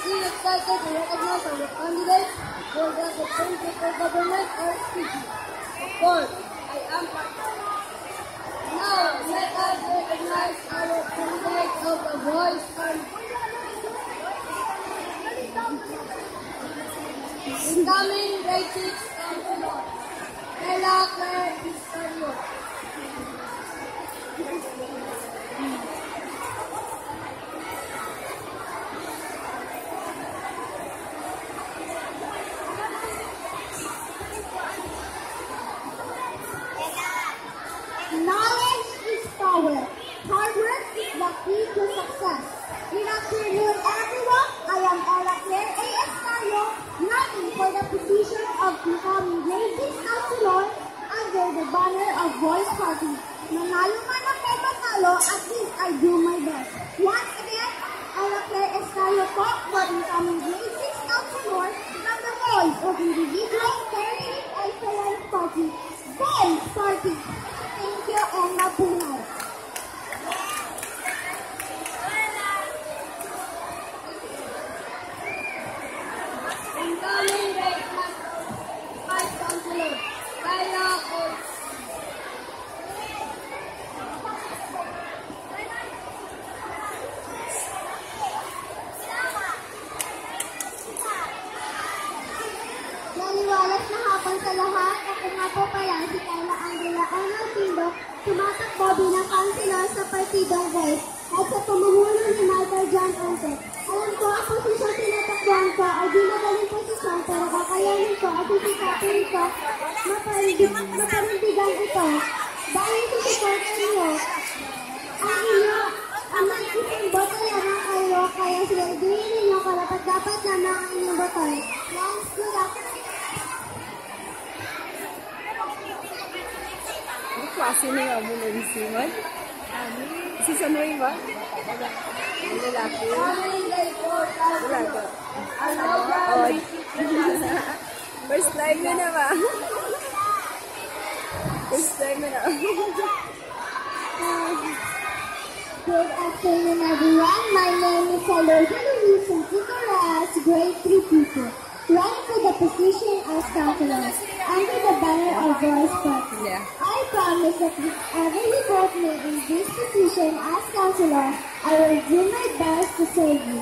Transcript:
feel excited to recognize our candidates for the Supreme Court Government or SPG. Of course, I am part. Now, let us recognize our candidate of the Voice Party. Incoming grade 6 councilor, Ella Claire Iscario. Knowledge is power. Hard work is the key to success. Good afternoon, everyone. I am Ella Claire A. Escario, running for the position of becoming grade 6 councilor under the banner of Voice Party. Manalo man ako matalo, at least I do my best. Once again, Ella Claire Escario po for becoming grade 6 councilor from the Voice of Individual Parenting Excellence Party. Voice Party! Thank you and mabuhay! Incoming grade 5 councilor, Kaya Court. Naliwalas na hapon sa lahat. Ako nga po pala si Kayla Angela Arnaldo, tumatakbo bilang councilor sa Partidong Voice at sa pamumuno ni Michael John Ante. Alam ko ang posisyon tinatakbuhan ko ay di magaling posisyon pero kakayanin ko at sisikapin ko maparindigan ito. Dahil susuportan niyo ang isang boto lamang kayo kaya silagdihin ninyo karapat dapat lamang ang inyong boto. Once, good luck! Klase na nga mo na isiman. Si Sanoy ba? Ang lalaki. Incoming grade 4 Wala councilor, ka. Alondra Oh, Vicky. first time ko na ba? First time ko na. Good afternoon, everyone. My name is Aloha Luisa Ticoras, grade 3 teacher, running for the position as councilor under the banner of Voice Party. Yeah. I promise that if ever you vote me in this position as councilor, I will do my best to serve you.